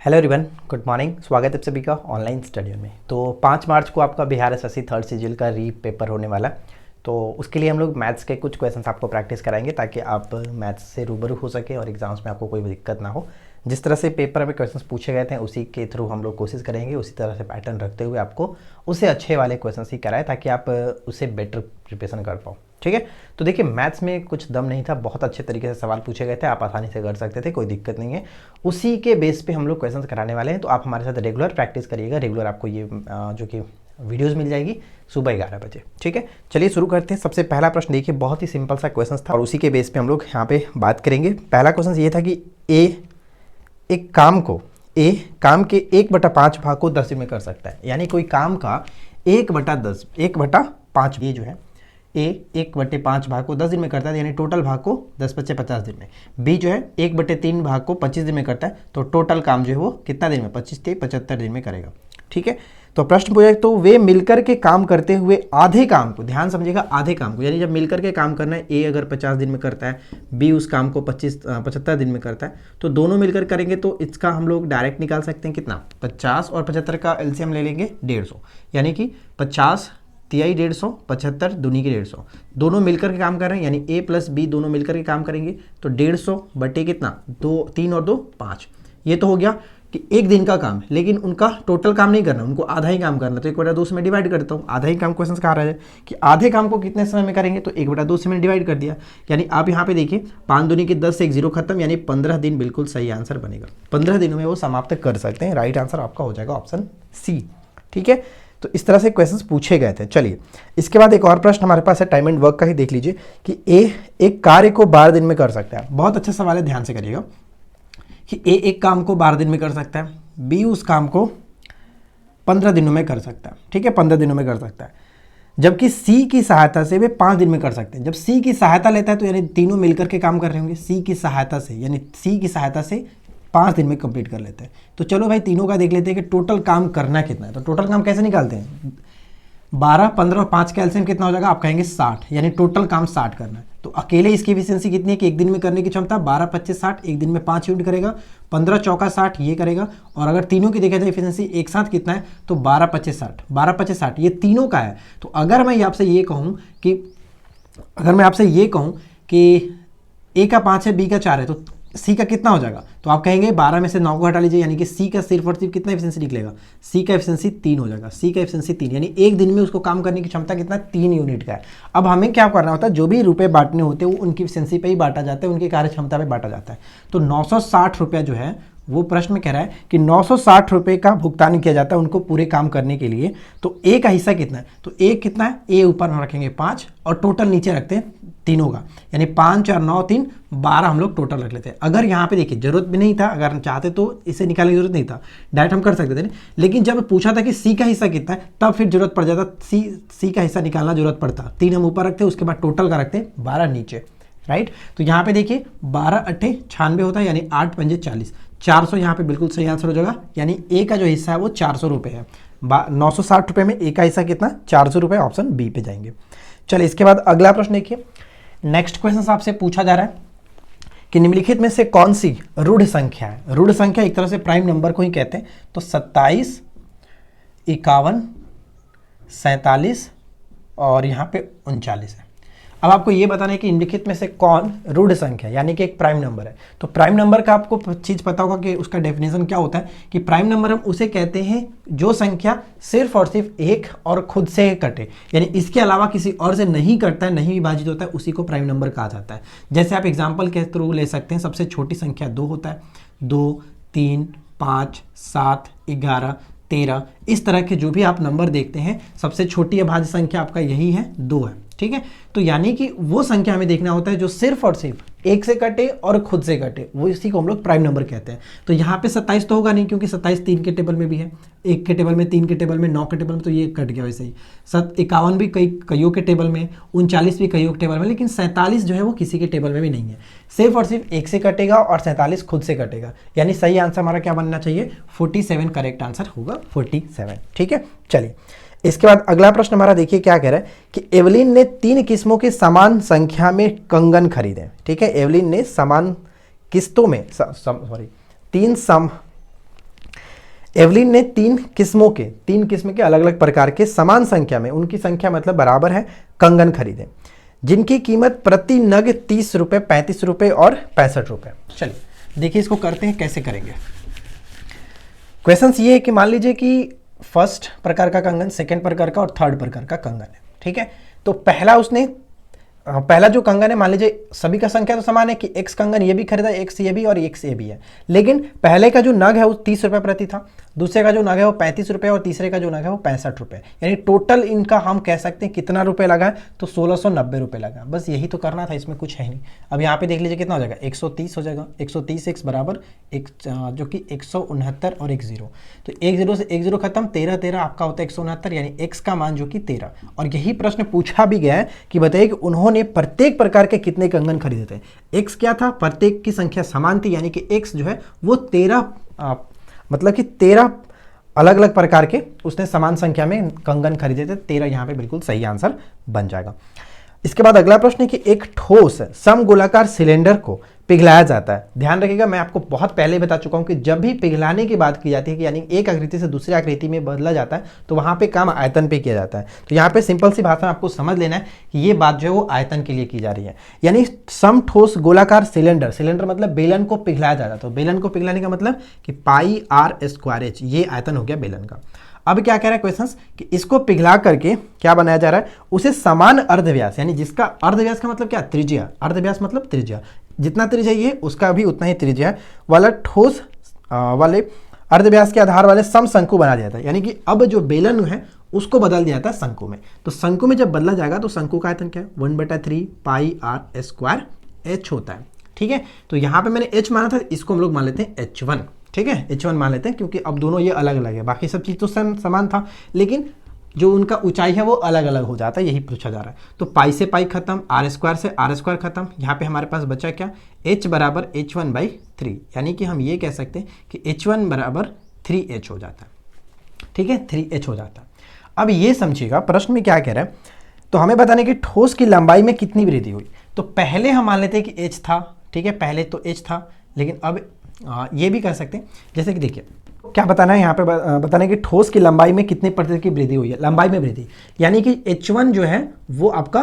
Hello everyone, good morning. स्वागत है आप सभी का ऑनलाइन स्टडी में। तो 5 मार्च को आपका बिहार एसएससी थर्ड सीजीएल का री पेपर होने वाला है। तो उसके लिए हम लोग मैथ्स के कुछ क्वेश्चंस आपको प्रैक्टिस कराएंगे ताकि आप मैथ्स से रूबरू हो सके और एग्जाम्स में आपको कोई भी दिक्कत ना हो। जिस तरह से पेपर में क्वेश्चंस पूछे गए थे उसी के थ्रू हम लोग कोशिश करेंगे उसी तरह से पैटर्न रखते हुए आपको उससे अच्छे वाले क्वेश्चंस ही कराएं ताकि आप उससे बेटर प्रिपरेशन कर पाओ। ठीक है, तो देखिए मैथ्स में कुछ दम नहीं था, बहुत अच्छे तरीके से सवाल पूछे गए थे, आप आसानी से कर सकते थे, कोई दिक्कत नहीं है। उसी के बेस पे हम लोग क्वेश्चंस कराने वाले हैं। तो आप हमारे साथ रेगुलर प्रैक्टिस करिएगा। रेगुलर आपको ये जो कि वीडियोस मिल जाएगी सुबह 11 बजे। ठीक है, चलिए शुरू करते हैं। सबसे पहला प्रश्न देखिए, बहुत ही सिंपल सा क्वेश्चन था और उसी के बेस पे हम लोग यहाँ पे बात करेंगे। पहला क्वेश्चन ये था कि एक काम के 1/5 भाग को 10 दिन में कर सकता है। यानी कोई काम का 1/10 1/5 ये जो है ए 1/5 भाग को 10 दिन में करता है, यानी टोटल भाग को 10 बचे 50 दिन में। बी जो है 1/3 भाग को 25 दिन में करता है, तो टोटल काम जो है वो कितना दिन में 25 से 75 दिन में करेगा। ठीक है, तो प्रश्न पूछा तो वे मिलकर के काम करते हुए आधे काम को, ध्यान समझिएगा, आधे काम को, यानी जब मिलकर के काम करना है, ए अगर 50 दिन में करता है, बी उस काम को 75 दिन में करता है, तो दोनों मिलकर करेंगे तो इसका हम लोग डायरेक्ट निकाल सकते हैं कितना, 50 और 75 का एलसीएम ले लेंगे 150, यानी कि 50 तिहाई 150, 75 दूनी की 150, दोनों मिलकर के काम कर रहे हैं, यानी ए प्लस बी दोनों मिलकर के काम करेंगे, तो 150 बटे कितना 2, 3 और 2 5। ये तो हो गया कि एक दिन का काम है, लेकिन उनका टोटल काम नहीं करना, उनको आधा ही काम करना। तो 1/2 से मैं डिवाइड करता हूँ, आधा ही काम क्वेश्चन कहा रहा है कि आधे काम को कितने समय में करेंगे, तो 1/2 से मैंने डिवाइड कर दिया। यानी आप यहाँ पे देखिए 5 दूनी की 10 से 1 0 खत्म, यानी 15 दिन बिल्कुल सही आंसर बनेगा। 15 दिनों में वो समाप्त कर सकते हैं। राइट आंसर आपका हो जाएगा ऑप्शन सी। ठीक है, तो इस तरह से क्वेश्चंस पूछे गए थे। चलिए इसके बाद एक और प्रश्न हमारे पास है, टाइम एंड वर्क का ही देख लीजिए कि ए एक कार्य को 12 दिन में कर सकता है। बहुत अच्छा सवाल है, ध्यान से करिएगा कि ए एक काम को 12 दिन में कर सकता है, बी उस काम को 15 दिनों में कर सकता है। ठीक है, 15 दिनों में कर सकता है, जबकि सी की सहायता से वे 5 दिन में कर सकते हैं। जब सी की सहायता लेता है तो यानी तीनों मिलकर के काम कर रहे होंगे, सी की सहायता से, यानी सी की सहायता से 5 दिन में कंप्लीट कर लेते हैं। तो चलो भाई तीनों का देख लेते हैं कि टोटल काम करना कितना है। तो टोटल काम कैसे निकालते हैं, 12, 15 और 5 का एलसीएम कितना हो जाएगा, आप कहेंगे 60, यानी टोटल काम 60 करना है। तो अकेले इसकी एफिशिएंसी कितनी है कि एक दिन में करने की क्षमता 12, 25, 60, एक दिन में 5 यूनिट करेगा, 15 चौका 60 ये करेगा। और अगर तीनों की देखा जाए एफिशिएंसी एक साथ कितना है, तो 12, 25, 60, 12, 25, 60 ये तीनों का है। तो अगर मैं आपसे ये कहूँ कि ए का 5 है, बी का 4 है, तो सी का कितना हो जाएगा, तो आप कहेंगे 12 में से 9 को हटा लीजिए, यानी कि सी का सिर्फ और सिर्फ कितना एफिशिएंसी निकलेगा, सी का एफिशिएंसी 3 हो जाएगा। सी का एफिशिएंसी 3, यानी एक दिन में उसको काम करने की क्षमता कितना 3 यूनिट का है। अब हमें क्या करना होता है, जो भी रुपए बांटने होते हैं वो उनकी एफिशिएंसी पे ही बांटा जाता है, उनकी कार्य क्षमता पे बांटा जाता है। तो 960 रुपया जो है वो प्रश्न में कह रहा है कि 960 रुपये का भुगतान किया जाता है उनको पूरे काम करने के लिए। तो ए का हिस्सा कितना है, तो ए कितना है, ए ऊपर हम रखेंगे 5 और टोटल नीचे रखते हैं तीनों का, यानी 5 4 9 3 12 हम लोग टोटल रख लेते हैं। अगर यहाँ पे देखिए जरूरत भी नहीं था, अगर हम चाहते तो इसे निकालने की जरूरत नहीं था, डायरेक्ट हम कर सकते थे, लेकिन जब पूछा था कि सी का हिस्सा कितना है तब फिर जरूरत पड़ जाता, सी का हिस्सा निकालना जरूरत पड़ता। 3 हम ऊपर रखते हैं, उसके बाद टोटल का रखते हैं 12 नीचे। राइट, तो यहाँ पे देखिए 12 8 96 होता है, यानी 8 पंजे 40, 400 यहाँ पे बिल्कुल सही आंसर हो जाएगा। यानी ए का जो हिस्सा है वो 400 रुपये है। 960 रुपये में ए का हिस्सा कितना, 400 रुपये, ऑप्शन बी पे जाएंगे। चलिए इसके बाद अगला प्रश्न देखिए। नेक्स्ट क्वेश्चन आपसे पूछा जा रहा है कि निम्नलिखित में से कौन सी रूढ़ संख्या है। रूढ़ संख्या एक तरह से प्राइम नंबर को ही कहते हैं। तो 27, 51, 47 और यहाँ पे 39 है। अब आपको ये बताना है कि निम्नलिखित में से कौन रूढ़ संख्या यानी कि एक प्राइम नंबर है। तो प्राइम नंबर का आपको चीज़ पता होगा कि उसका डेफिनेशन क्या होता है कि प्राइम नंबर हम उसे कहते हैं जो संख्या सिर्फ और सिर्फ एक और खुद से कटे, यानी इसके अलावा किसी और से नहीं कटता है, नहीं विभाजित होता है, उसी को प्राइम नंबर कहा जाता है। जैसे आप एग्जाम्पल के थ्रू ले सकते हैं, सबसे छोटी संख्या 2 होता है, 2, 3, 5, 7, 11, 13, इस तरह के जो भी आप नंबर देखते हैं सबसे छोटी अभाज्य संख्या आपका यही है, 2 है। ठीक है, तो यानी कि वो संख्या हमें देखना होता है जो सिर्फ और सिर्फ एक से कटे और खुद से कटे, वो इसी को हम लोग प्राइम नंबर कहते हैं। तो यहाँ पे 27 तो होगा नहीं, क्योंकि 27 3 के टेबल में भी है, 1 के टेबल में, 3 के टेबल में, 9 के टेबल में, तो ये कट गया वैसे ही। 51 भी कईयों के टेबल में, 39 भी कईयों के टेबल में, लेकिन 47 जो है वो किसी के टेबल में भी नहीं है। सिर्फ और सिर्फ एक से कटेगा और 47 खुद से कटेगा, यानी सही आंसर हमारा क्या बनना चाहिए, 47 करेक्ट आंसर होगा 47। ठीक है, चलिए इसके बाद अगला प्रश्न हमारा देखिए क्या कह रहा है कि एवलिन ने 3 किस्मों के समान संख्या में कंगन खरीदे। ठीक है, एवलिन ने समान किस्तों में 3 एवलिन ने तीन किस्म के अलग अलग प्रकार के समान संख्या में, उनकी संख्या मतलब बराबर है, कंगन खरीदे जिनकी कीमत प्रति नग 30 रुपये, 35 रुपये और 65 रुपये। चलिए देखिए इसको करते हैं, कैसे करेंगे। क्वेश्चन ये है कि मान लीजिए कि फर्स्ट प्रकार का कंगन, सेकेंड प्रकार का और थर्ड प्रकार का कंगन है, ठीक है। तो पहला जो कंगन है, मान लीजिए सभी का संख्या तो समान है कि एक्स कंगन ये भी खरीदा, एक्स ये भी और एक्स ये भी है, लेकिन पहले का जो नग है वो 30 रुपये प्रति था, दूसरे का जो नग है वो 35 रुपये और तीसरे का जो नग है वो 65 रुपये, यानी टोटल इनका हम कह सकते हैं कितना रुपये लगा है, तो 1690 रुपये लगा। बस यही तो करना था, इसमें कुछ है नहीं। अब यहाँ पे देख लीजिए कितना हो जाएगा, 130 हो जाएगा, 130 एक्स बराबर एक, जो कि 169 और एक जीरो, तो एक जीरो से एक जीरो खत्म, 13 13 आपका होता है 169, यानी एक्स का मान जो कि 13। और यही प्रश्न पूछा भी गया है कि बताइए कि उन्होंने प्रत्येक प्रकार के कितने कंगन खरीदे थे। एक्स क्या था, प्रत्येक की संख्या समान थी, यानी कि एक्स जो है वो 13 मतलब कि 13 अलग अलग प्रकार के उसने समान संख्या में कंगन खरीदे थे। 13 यहाँ पे बिल्कुल सही आंसर बन जाएगा। इसके बाद अगला प्रश्न है कि एक ठोस समगोलाकार सिलेंडर को पिघलाया जाता है। ध्यान रखिएगा, मैं आपको बहुत पहले बता चुका हूं कि जब भी पिघलाने की बात की जाती है कि यानी एक आकृति से दूसरी आकृति में बदला जाता है, तो वहां पे काम आयतन पे किया जाता है। तो यहाँ पे सिंपल सी भाषा में आपको समझ लेना है कि ये बात जो है वो आयतन के लिए की जा रही है। यानी समठोस गोलाकार सिलेंडर मतलब बेलन को पिघलाया जाता है। तो बेलन को पिघलाने का मतलब कि पाई आर स्क्वायर एच, ये आयतन हो गया बेलन का। अब क्या कह रहा है क्वेश्चन कि इसको पिघला करके क्या बनाया जा रहा है, उसे समान अर्धव्यास, यानी जिसका अर्धव्यास का मतलब क्या, त्रिज्या, अर्धव्यास मतलब त्रिज्या, जितना त्रिज्या ये उसका भी उतना ही त्रिज्या वाला ठोस वाले अर्धव्यास के आधार वाले समशंकु बना दिया जाता है। यानी कि अब जो बेलन है उसको बदल दिया जाता है शंकु में। तो शंकु में जब बदला जाएगा तो शंकु का आयतन क्या है, 1/3 पाई आर स्क्वायर एच होता है, ठीक है। तो यहाँ पे मैंने एच माना था, इसको हम लोग मान लेते हैं H1, ठीक है, H1 मान लेते हैं, क्योंकि अब दोनों ये अलग अलग है, बाकी सब चीज़ तो समान था, लेकिन जो उनका ऊंचाई है वो अलग अलग हो जाता है, यही पूछा जा रहा है। तो पाई से पाई खत्म, आर स्क्वायर से आर स्क्वायर खत्म, यहाँ पे हमारे पास बचा क्या, H बराबर H1/3, यानी कि हम ये कह सकते हैं कि H1 बराबर 3H हो जाता है, ठीक है, 3H हो जाता है। अब ये समझिएगा प्रश्न में क्या कह रहा है, तो हमें बताने कि ठोस की लंबाई में कितनी वृद्धि हुई। तो पहले हम मान लेते हैं कि H था, ठीक है, पहले तो H था, लेकिन अब ये भी कर सकते हैं, जैसे कि देखिए क्या बताना है यहाँ पे, बताना है कि ठोस की लंबाई में कितने प्रतिशत की वृद्धि हुई है, लंबाई में वृद्धि, यानी कि H1 जो है वो आपका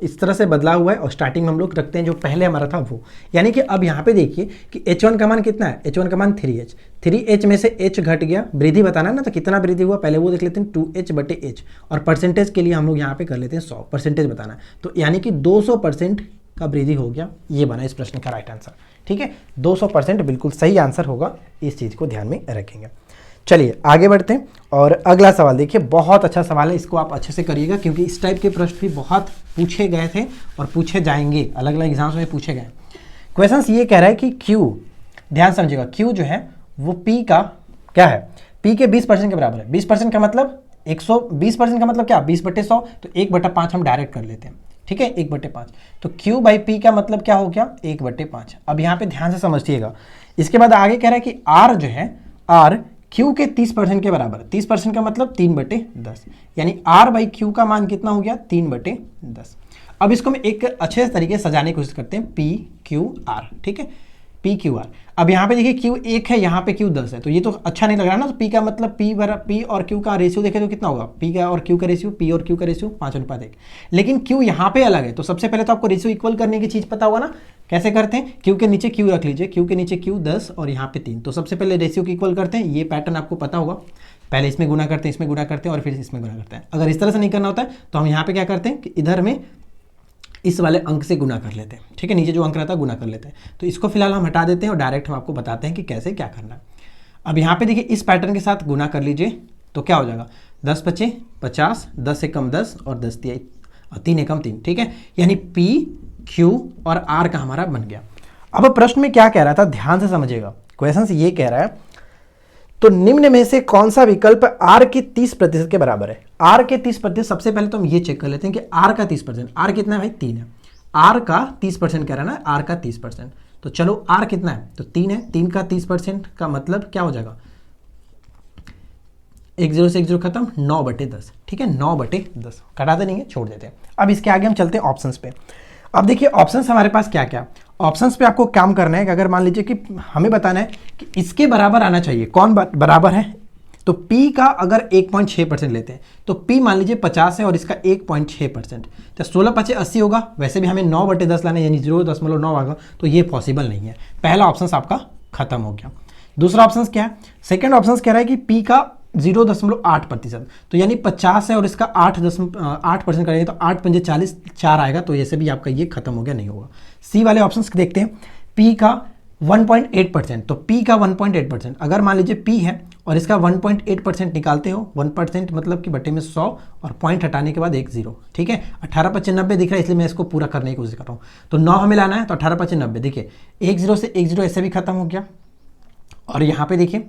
इस तरह से बदला हुआ है, और स्टार्टिंग में हम लोग रखते हैं जो पहले हमारा था वो, यानी कि अब यहाँ पे देखिए कि H1 का मान कितना है, H1 का मान 3H में से H घट गया, वृद्धि बताना है ना, तो कितना वृद्धि हुआ पहले वो देख लेते हैं, 2H/H, और परसेंटेज के लिए हम लोग यहाँ पे कर लेते हैं 100, परसेंटेज बताना है, तो यानी कि 200% का वृद्धि हो गया, ये बना इस प्रश्न का राइट आंसर, ठीक है, 200% बिल्कुल सही आंसर होगा, इस चीज़ को ध्यान में रखेंगे। चलिए आगे बढ़ते हैं, और अगला सवाल देखिए, बहुत अच्छा सवाल है, इसको आप अच्छे से करिएगा, क्योंकि इस टाइप के प्रश्न भी बहुत पूछे गए थे और पूछे जाएंगे, अलग अलग एग्जाम्स में पूछे गए। क्वेश्चन ये कह रहा है कि Q, ध्यान समझिएगा, Q जो है वो P का क्या है, P के 20% के बराबर है। 20% का मतलब 120% का मतलब क्या, 20/100, तो 1/5 हम डायरेक्ट कर लेते हैं, ठीक है, 1/5, तो Q/P का मतलब क्या हो गया, 1/5। अब यहाँ पे ध्यान से समझिएगा, इसके बाद आगे कह रहा है कि R जो है, R Q के 30% के बराबर है। 30% का मतलब 3/10, यानी R/Q का मान कितना हो गया, 3/10। अब इसको हम एक अच्छे तरीके से सजाने की कोशिश करते हैं, PQR, ठीक है, PQR। अब यहाँ पे देखिए Q 1 है, यहाँ पे Q 10 है, तो ये तो अच्छा नहीं लग रहा ना, तो P का मतलब P और Q का रेशियो देखें तो कितना होगा, P का और Q का रेशियो, P और Q का रेशियो 5:1, लेकिन Q यहाँ पे अलग है। तो सबसे पहले तो आपको रेशियो इक्वल करने की चीज़ पता होगा ना, कैसे करते हैं, Q के नीचे Q रख लीजिए, Q के नीचे Q 10 और यहाँ पे 3, तो सबसे पहले रेशियो को इक्वल करते हैं, ये पैटर्न आपको पता होगा, पहले इसमें गुना करते हैं, इसमें गुना करते हैं और फिर इसमें गुना करते हैं। अगर इस तरह से नहीं करना होता है तो हम यहाँ पे क्या करते हैं कि इधर में इस वाले अंक से गुना कर लेते हैं, ठीक है, नीचे जो अंक रहता है गुना कर लेते हैं। तो इसको फिलहाल हम हटा देते हैं और डायरेक्ट हम आपको बताते हैं कि कैसे क्या करना है। अब यहाँ पे देखिए इस पैटर्न के साथ गुना कर लीजिए, तो क्या हो जाएगा, 10 × 5 = 50, 10 एकम 10 और 10 × 3 एकम 3, ठीक है, यानी P, Q और R का हमारा बन गया। अब प्रश्न में क्या कह रहा था, ध्यान से समझिएगा, क्वेश्चन से ये कह रहा है, तो निम्न में से कौन सा विकल्प R के 30% के बराबर है। R के 30%, सबसे पहले तो हम ये चेक कर लेते हैं कि R का 30%, R कितना है भाई, 3 है, R का 30% कह रहा है ना, R का 30%, तो चलो R कितना है, तो 3 है, 3 का 30% का मतलब क्या हो जाएगा, 1 0 से 1 0 खत्म, 9/10, ठीक है, 9/10, कटाते नहीं है, छोड़ देते हैं। अब इसके आगे हम चलते हैं ऑप्शंस पे। अब देखिए ऑप्शंस हमारे पास क्या क्या, ऑप्शंस पे आपको काम करना है कि अगर मान लीजिए कि हमें बताना है कि इसके बराबर आना चाहिए, कौन बराबर है, तो P का अगर 1.6% लेते हैं तो P मान लीजिए 50 है और इसका 1.6%, तो 16 5 80 होगा। वैसे भी हमें 9/10 लाना है यानी 0.9 आएगा, तो ये पॉसिबल नहीं है। पहला ऑप्शन आपका खत्म हो गया। दूसरा ऑप्शन क्या है, सेकंड ऑप्शन कह रहा है कि P का 0.8%, तो यानी 50 है और इसका 8% करेंगे तो 8 पंजे 40, 4 आएगा, तो ऐसे भी आपका ये खत्म हो गया, नहीं होगा। सी वाले ऑप्शंस देखते हैं, P का 1.8%, तो P का 1.8%, अगर मान लीजिए P है और इसका 1.8% निकालते हो, 1% मतलब कि बटे में 100 और पॉइंट हटाने के बाद एक 0, ठीक है। 18 5 90 दिख रहा है, इसलिए मैं इसको पूरा करने की कोशिश कर रहा हूँ। तो 9 हमें लाना है, तो 18 5 90, देखिए 1 0 से 1 0 ऐसे भी खत्म हो गया। और यहाँ पे देखिए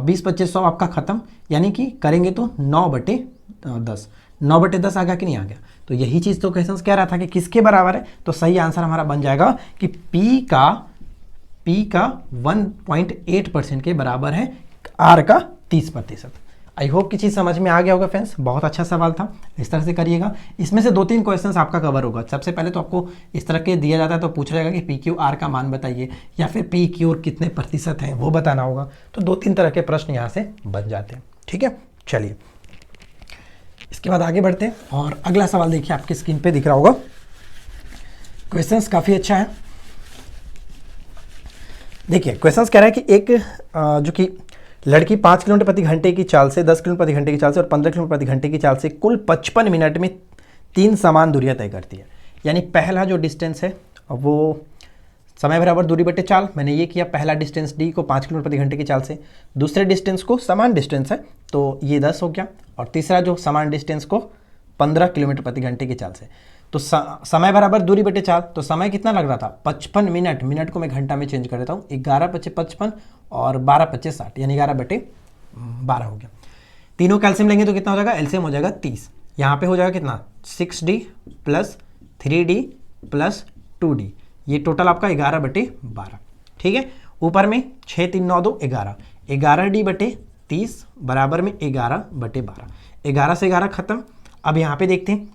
20 25 100 आपका खत्म, यानी कि करेंगे तो 9/10, 9/10 आ गया कि नहीं आ गया। तो यही चीज़ तो क्वेश्चन कह रहा था कि किसके बराबर है, तो सही आंसर हमारा बन जाएगा कि P का 1.8% के बराबर है, R का 30%। आई होप की चीज़ समझ में आ गया होगा फ्रेंड्स, बहुत अच्छा सवाल था, इस तरह से करिएगा। इसमें से 2-3 क्वेश्चंस आपका कवर होगा। सबसे पहले तो आपको इस तरह के दिया जाता है तो पूछा जाएगा कि PQR का मान बताइए, या फिर PQ कितने प्रतिशत हैं वो बताना होगा। तो 2-3 तरह के प्रश्न यहाँ से बन जाते हैं, ठीक है। चलिए इसके बाद आगे बढ़ते हैं और अगला सवाल देखिए, आपकी स्क्रीन पे दिख रहा होगा। क्वेश्चंस काफ़ी अच्छा है। देखिए क्वेश्चंस कह रहा है कि एक जो कि लड़की 5 किलोमीटर प्रति घंटे की चाल से, 10 किलोमीटर प्रति घंटे की चाल से और 15 किलोमीटर प्रति घंटे की चाल से कुल 55 मिनट में 3 समान दूरियां तय करती है। यानी पहला जो डिस्टेंस है वो समय बराबर दूरी बटे चाल, मैंने ये किया। पहला डिस्टेंस D को 5 किलोमीटर प्रति घंटे की चाल से, दूसरे डिस्टेंस को समान डिस्टेंस है तो ये 10 हो गया, और तीसरा जो समान डिस्टेंस को 15 किलोमीटर प्रति घंटे की चाल से। तो समय बराबर दूरी बटे चाल, तो समय कितना लग रहा था 55 मिनट, मिनट को मैं घंटा में चेंज कर देता हूँ, 11 × 55 और 12 × 60 यानी 11/12 हो गया। तीनों कैल्सियम लेंगे तो कितना हो जाएगा, एलसीएम हो जाएगा 30। यहाँ पे हो जाएगा कितना 6D + 3D + 2D, ये टोटल आपका 11/12, ठीक है। ऊपर में 6 3 9 2 11, 11D/30 बराबर में 11/12, 11 से 11 खत्म। अब यहाँ पे देखते हैं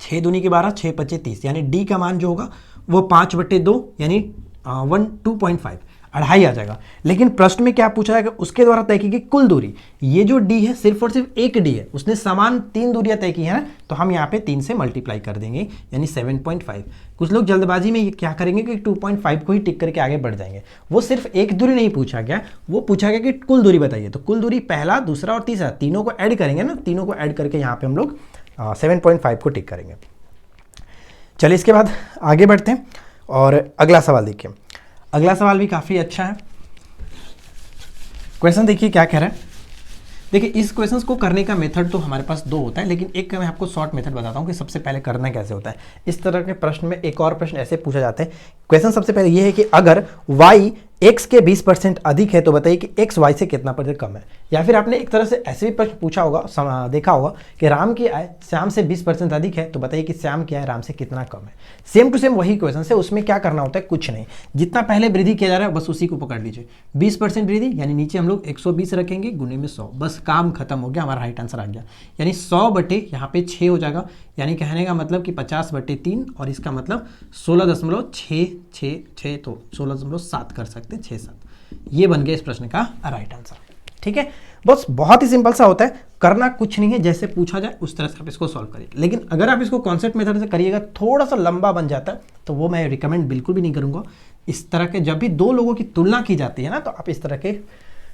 6 दूनी के 12, 6 5 30, यानी D का मान जो होगा वो 5/2 यानी 2.5, 2.5 आ जाएगा। लेकिन प्रश्न में क्या पूछा जाएगा, उसके द्वारा तय की गई कुल दूरी। ये जो D है सिर्फ और सिर्फ एक D है, उसने समान 3 दूरियां तय की है ना, तो हम यहाँ पे 3 से मल्टीप्लाई कर देंगे यानी 7.5। कुछ लोग जल्दबाजी में क्या करेंगे कि 2.5 को ही टिक करके आगे बढ़ जाएंगे। वो सिर्फ एक दूरी नहीं पूछा गया, वो पूछा गया कि कुल दूरी बताइए। तो कुल दूरी पहला, दूसरा और तीसरा तीनों को ऐड करेंगे ना, तीनों को ऐड करके यहाँ पे हम लोग 7.5 को टिक करेंगे। चलिए इसके बाद आगे बढ़ते हैं और अगला सवाल देखिए। अगला सवाल भी काफ़ी अच्छा है। क्वेश्चन देखिए क्या कह रहा है। देखिए इस क्वेश्चन को करने का मेथड तो हमारे पास 2 होता है, लेकिन एक का मैं आपको शॉर्ट मेथड बताता हूँ कि सबसे पहले करना कैसे होता है। इस तरह के प्रश्न में एक और प्रश्न ऐसे पूछा जाता है। क्वेश्चन सबसे पहले ये है कि अगर y x के 20% अधिक है तो बताइए कि x y से कितना % कम है। या फिर आपने एक तरह से ऐसे भी प्रश्न पूछा होगा, देखा होगा कि राम की आय श्याम से 20% अधिक है तो बताइए कि श्याम की आय राम से कितना कम है। सेम टू सेम वही क्वेश्चन है। उसमें क्या करना होता है, कुछ नहीं, जितना पहले वृद्धि किया जा रहा है बस उसी को पकड़ लीजिए। 20% वृद्धि यानी नीचे हम लोग 120 रखेंगे गुने में 100, बस काम खत्म हो गया, हमारा राइट आंसर आ गया। यानी 100 बटे यहाँ पे 6 हो जाएगा, यानी कहने का मतलब कि 50/3 और इसका मतलब 16.666, तो 16.7 कर सकते हैं, 6 7। ये बन गया इस प्रश्न का राइट आंसर, ठीक है। बस बहुत ही सिंपल सा होता है, करना कुछ नहीं है, जैसे पूछा जाए उस तरह से आप इसको सॉल्व करिए। लेकिन अगर आप इसको कॉन्सेप्ट मेथड से करिएगा थोड़ा सा लंबा बन जाता है, तो वो मैं रिकमेंड बिल्कुल भी नहीं करूंगा। इस तरह के जब भी 2 लोगों की तुलना की जाती है ना, तो आप इस तरह के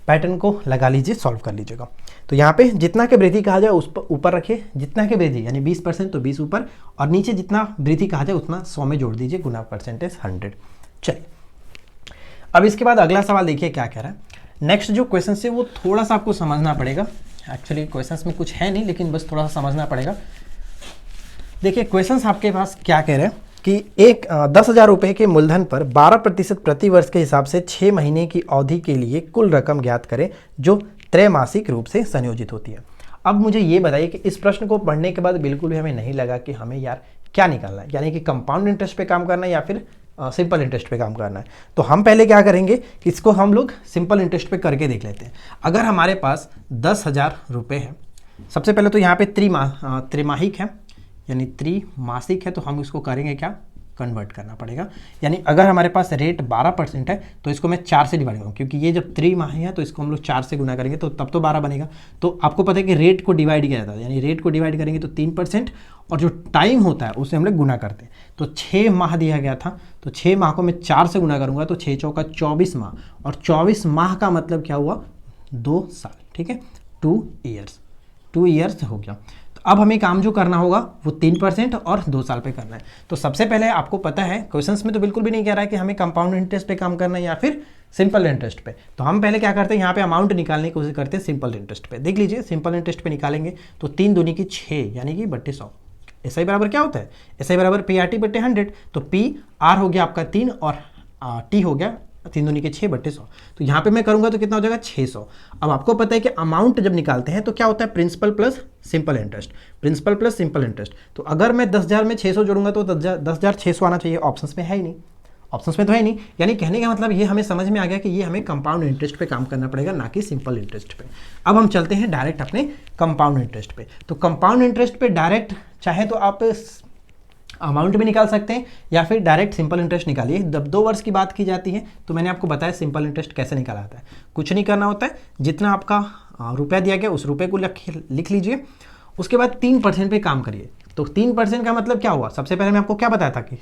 पैटर्न को लगा लीजिए, सॉल्व कर लीजिएगा। तो यहाँ पे जितना के वृद्धि कहा जाए उस पर ऊपर रखिए, जितना के वृद्धि यानी 20% तो 20 ऊपर, और नीचे जितना वृद्धि कहा जाए उतना 100 में जोड़ दीजिए, गुना परसेंटेज 100। चलिए अब इसके बाद अगला सवाल देखिए क्या कह रहा है। नेक्स्ट जो क्वेश्चन है वो थोड़ा सा आपको समझना पड़ेगा। एक्चुअली क्वेश्चंस में कुछ है नहीं, लेकिन बस थोड़ा सा समझना पड़ेगा। देखिए क्वेश्चंस आपके पास क्या कह रहे हैं कि एक 10,000 रुपये के मूलधन पर 12% प्रति वर्ष के हिसाब से 6 महीने की अवधि के लिए कुल रकम ज्ञात करें जो त्रैमासिक रूप से संयोजित होती है। अब मुझे ये बताइए कि इस प्रश्न को पढ़ने के बाद बिल्कुल भी हमें नहीं लगा कि हमें यार क्या निकालना है, यानी कि कंपाउंड इंटरेस्ट पे काम करना है या फिर सिंपल इंटरेस्ट पे काम करना है। तो हम पहले क्या करेंगे कि इसको हम लोग सिंपल इंटरेस्ट पे करके देख लेते हैं। अगर हमारे पास 10,000 रुपये है, सबसे पहले तो यहाँ पे त्रिमाहिक है यानी त्रिमासिक है, तो हम इसको करेंगे क्या कन्वर्ट करना पड़ेगा। यानी अगर हमारे पास रेट 12% है तो इसको मैं 4 से डिवाइड करूँ, क्योंकि ये जब त्रिमाही है तो इसको हम लोग 4 से गुना करेंगे तो तब तो 12 बनेगा। तो आपको पता है कि रेट को डिवाइड किया जाता है, यानी रेट को डिवाइड करेंगे तो 3% और जो टाइम होता है उसे हम लोग गुना करते हैं। तो 6 माह दिया गया था, तो 6 माह को मैं 4 से गुना करूँगा तो 6 चौका 24 माह, और 24 माह का मतलब क्या हुआ 2 साल, ठीक है, 2 ईयर्स हो गया। तो अब हमें काम जो करना होगा वो 3% और 2 साल पे करना है। तो सबसे पहले आपको पता है क्वेश्चंस में तो बिल्कुल भी नहीं कह रहा है कि हमें कंपाउंड इंटरेस्ट पे काम करना है या फिर सिंपल इंटरेस्ट पे। तो हम पहले क्या करते हैं, यहाँ पे अमाउंट निकालने की कोशिश करते हैं सिंपल इंटरेस्ट पे। देख लीजिए सिंपल इंटरेस्ट पे निकालेंगे तो 3 दूनी की 6 यानी कि बट्टे 100। SI बराबर क्या होता है, SI बराबर PRT बट्टे 100। तो PR हो गया आपका 3 और T हो गया 3 दूनी के 6 बट्टे 100। तो यहाँ पे मैं करूँगा तो कितना हो जाएगा 600। अब आपको पता है कि अमाउंट जब निकालते हैं तो क्या होता है principal plus simple interest, principal plus simple interest. तो अगर मैं 10,000 में 600 जोड़ूंगा तो 10,600 आना चाहिए, ऑप्शंस में है ही नहीं, ऑप्शंस में तो है नहीं। यानी कहने का मतलब ये हमें समझ में आ गया कि ये हमें कंपाउंड इंटरेस्ट पे काम करना पड़ेगा, ना कि सिंपल इंटरेस्ट पे। अब हम चलते हैं डायरेक्ट अपने कंपाउंड इंटरेस्ट पे। तो कंपाउंड इंटरेस्ट पे डायरेक्ट चाहे तो आप अमाउंट भी निकाल सकते हैं या फिर डायरेक्ट सिंपल इंटरेस्ट निकालिए। जब 2 वर्ष की बात की जाती है तो मैंने आपको बताया सिंपल इंटरेस्ट कैसे निकाला जाता है। कुछ नहीं करना होता है, जितना आपका रुपया दिया गया उस रुपये को लिख लीजिए, उसके बाद 3% पे काम करिए। तो 3% का मतलब क्या हुआ, सबसे पहले मैं आपको क्या बताया था कि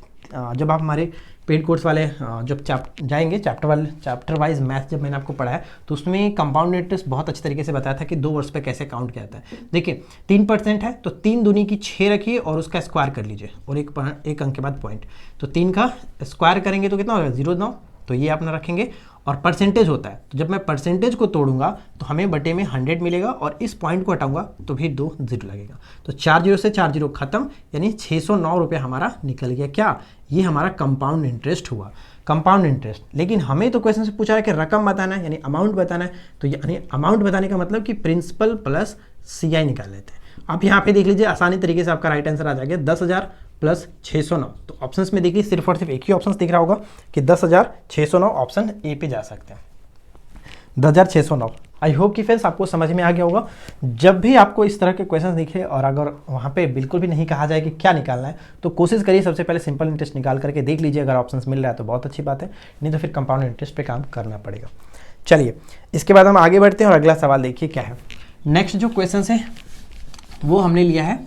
जब आप हमारे पेड कोर्स वाले जब जाएंगे चैप्टर वाइज मैथ जब मैंने आपको पढ़ाया तो उसमें कंपाउंड इंटरेस्ट बहुत अच्छी तरीके से बताया था कि 2 वर्ष पे कैसे काउंट किया जाता है। देखिए 3% है तो 3 दूनी की 6 रखिए और उसका स्क्वायर कर लीजिए और एक अंक के बाद पॉइंट। तो 3 का स्क्वायर करेंगे तो कितना होगा 0.9, तो ये अपना रखेंगे। और परसेंटेज होता है तो जब मैं परसेंटेज को तोड़ूंगा तो हमें बटे में 100 मिलेगा और इस पॉइंट को हटाऊंगा तो फिर 2 जीरो लगेगा। तो 4 जीरो से 4 जीरो खत्म, यानी 609 रुपये हमारा निकल गया। क्या, ये हमारा कंपाउंड इंटरेस्ट हुआ, कंपाउंड इंटरेस्ट। लेकिन हमें तो क्वेश्चन से पूछा है कि रकम बताना है यानी अमाउंट बताना है, तो यानी अमाउंट बताने का मतलब कि प्रिंसिपल प्लस CI निकाल लेते हैं। आप यहाँ पे देख लीजिए आसानी तरीके से आपका राइट आंसर आ जाएगा 10,000 प्लस 609। तो ऑप्शंस में देखिए सिर्फ और सिर्फ एक ही ऑप्शन दिख रहा होगा कि 10,609, ऑप्शन ए पे जा सकते हैं 10,609। आई होप कि फ्रेंड्स आपको समझ में आ गया होगा। जब भी आपको इस तरह के क्वेश्चन दिखे और अगर वहाँ पे बिल्कुल भी नहीं कहा जाए कि क्या निकालना है तो कोशिश करिए सबसे पहले सिंपल इंटरेस्ट निकाल करके देख लीजिए। अगर ऑप्शंस मिल रहा है तो बहुत अच्छी बात है, नहीं तो फिर कंपाउंड इंटरेस्ट पे काम करना पड़ेगा। चलिए इसके बाद हम आगे बढ़ते हैं और अगला सवाल देखिए क्या है। नेक्स्ट जो क्वेश्चन है वो हमने लिया है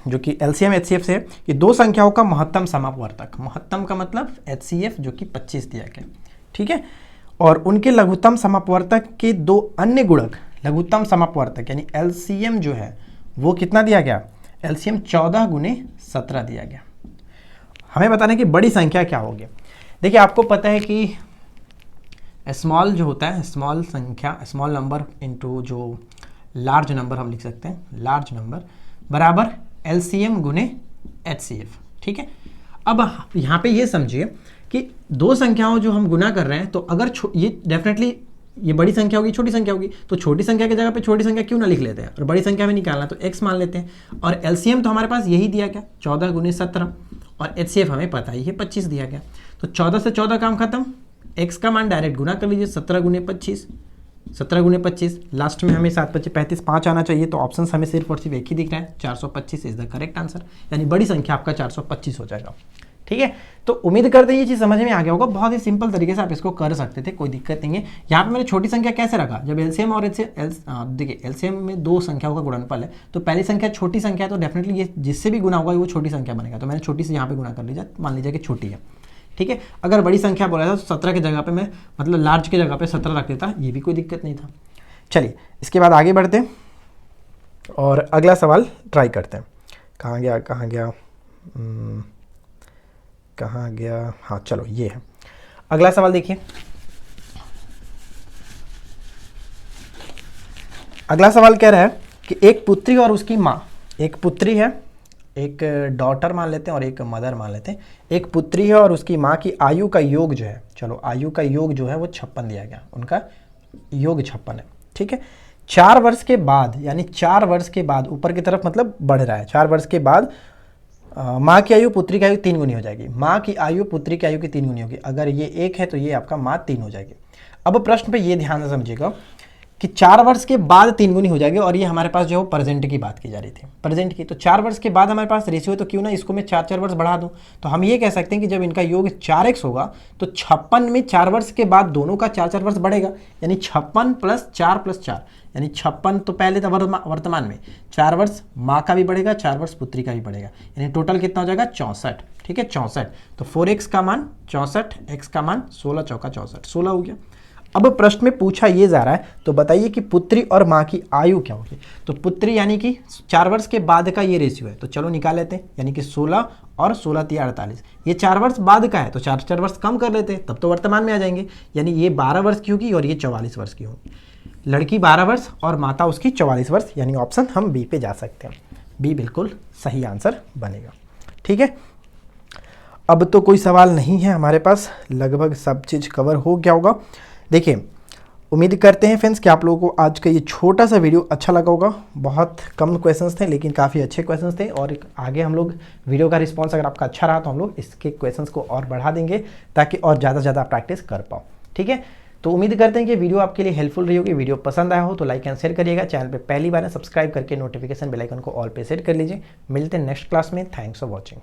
जो कि LCM HCF से है कि 2 संख्याओं का महत्तम समापवर्तक, महत्तम का मतलब HCF जो कि 25 दिया गया, ठीक है, और उनके लघुत्तम समापवर्तक के 2 अन्य गुणक, लघुत्तम समापवर्तक यानी LCM जो है वो कितना दिया गया, LCM 14 गुने 17 दिया गया। हमें बताना है कि बड़ी संख्या क्या होगी। देखिए आपको पता है कि स्मॉल जो होता है, स्मॉल संख्या, स्मॉल नंबर इनटू जो लार्ज नंबर हम लिख सकते हैं, लार्ज नंबर बराबर LCM गुने HCF, ठीक है। अब यहाँ पे ये समझिए कि 2 संख्याओं जो हम गुना कर रहे हैं तो अगर ये डेफिनेटली ये बड़ी संख्या होगी छोटी संख्या होगी, तो छोटी संख्या की जगह पे छोटी संख्या क्यों ना लिख लेते हैं और बड़ी संख्या में निकालना तो x मान लेते हैं। और LCM तो हमारे पास यही दिया गया 14 गुने 17 और HCF हमें पता ही है 25 दिया गया। तो 14 से 14 काम खत्म, x का मान डायरेक्ट गुना कर लीजिए 17 गुने 25, 17 गुने 25, लास्ट में हमें 7 25 35 5 आना चाहिए। तो ऑप्शन हमें सिर्फ और सिर्फ एक ही दिख रहा है, 425 इज द करेक्ट आंसर, यानी बड़ी संख्या आपका 425 हो जाएगा, ठीक है। तो उम्मीद करते हैं ये चीज़ समझ में आ गया होगा। बहुत ही सिंपल तरीके से आप इसको कर सकते थे, कोई दिक्कत नहीं है। यहाँ पे मैंने छोटी संख्या कैसे रखा, जब LCM और देखिए LCM में 2 संख्याओं का गुणनफल है तो पहली संख्या छोटी संख्या है तो डेफिनेटली ये जिससे भी गुना होगा वो छोटी संख्या बनेगा। तो मैंने छोटी से यहाँ पे गुना कर लीजिए, मान लीजिए कि छोटी है, ठीक है। अगर बड़ी संख्या बोला था तो 17 की जगह पे मैं मतलब लार्ज की जगह पे 17 रख देता, ये भी कोई दिक्कत नहीं था। चलिए इसके बाद आगे बढ़ते हैं और अगला सवाल ट्राई करते हैं। कहाँ गया, हाँ चलो ये है अगला सवाल। देखिए अगला सवाल कह रहा है कि एक पुत्री और उसकी माँ, एक पुत्री है, एक डॉटर मान लेते हैं और एक मदर मान लेते हैं। एक पुत्री है और उसकी माँ की आयु का योग जो है, चलो आयु का योग जो है वो 56 दिया गया, उनका योग 56 है, ठीक है। 4 वर्ष के बाद, यानी 4 वर्ष के बाद ऊपर की तरफ मतलब बढ़ रहा है, 4 वर्ष के बाद माँ की आयु पुत्री की आयु 3 गुनी हो जाएगी। माँ की आयु पुत्री की आयु की 3 गुनी होगी। अगर ये 1 है तो ये आपका माँ 3 हो जाएगी। अब प्रश्न पे ये ध्यान से समझिएगा कि 4 वर्ष के बाद 3 गुनी हो जाएगी, और ये हमारे पास जो है प्रेजेंट की बात की जा रही थी, प्रेजेंट की। तो 4 वर्ष के बाद हमारे पास रेशियो है, तो क्यों ना इसको मैं 4 4 वर्ष बढ़ा दूं। तो हम ये कह सकते हैं कि जब इनका योग 4x होगा तो 56 में 4 वर्ष के बाद दोनों का 4 4 वर्ष बढ़ेगा, यानी 56 + 4 यानी 56 तो पहले था वर्तमान में, 4 वर्ष माँ का भी बढ़ेगा, 4 वर्ष पुत्री का भी बढ़ेगा, यानी टोटल कितना हो जाएगा 64। ठीक है 64। तो 4x का मान 64, x का मान 16 चौका 64, 16 हो गया। अब प्रश्न में पूछा ये जा रहा है, तो बताइए कि पुत्री और माँ की आयु क्या होगी। तो पुत्री यानी कि 4 वर्ष के बाद का ये रेशियो है, तो चलो निकाल लेते हैं, यानी कि 16 और 16 × 48, ये 4 वर्ष बाद का है, तो 4 4 वर्ष कम कर लेते हैं, तब तो वर्तमान में आ जाएंगे, यानी ये 12 वर्ष की होगी और ये 44 वर्ष की होगी। लड़की 12 वर्ष और माता उसकी 44 वर्ष, यानी ऑप्शन हम बी पे जा सकते हैं, बी बिल्कुल सही आंसर बनेगा। ठीक है, अब तो कोई सवाल नहीं है हमारे पास, लगभग सब चीज़ कवर हो गया होगा। देखिए, उम्मीद करते हैं फ्रेंड्स कि आप लोगों को आज का ये छोटा सा वीडियो अच्छा लगा होगा। बहुत कम क्वेश्चंस थे लेकिन काफ़ी अच्छे क्वेश्चंस थे, और आगे हम लोग वीडियो का रिस्पांस अगर आपका अच्छा रहा तो हम लोग इसके क्वेश्चंस को और बढ़ा देंगे ताकि और ज़्यादा से ज़्यादा प्रैक्टिस कर पाओ। ठीक है, तो उम्मीद करते हैं कि वीडियो आपके लिए हेल्पफुल रही होगी। वीडियो पसंद आया हो तो लाइक एंड शेयर करिएगा। चैनल पर पहली बार है सब्सक्राइब करके नोटिफिकेशन बेल आइकन को ऑल पे सेट कर लीजिए। मिलते हैं नेक्स्ट क्लास में। Thanks for watching.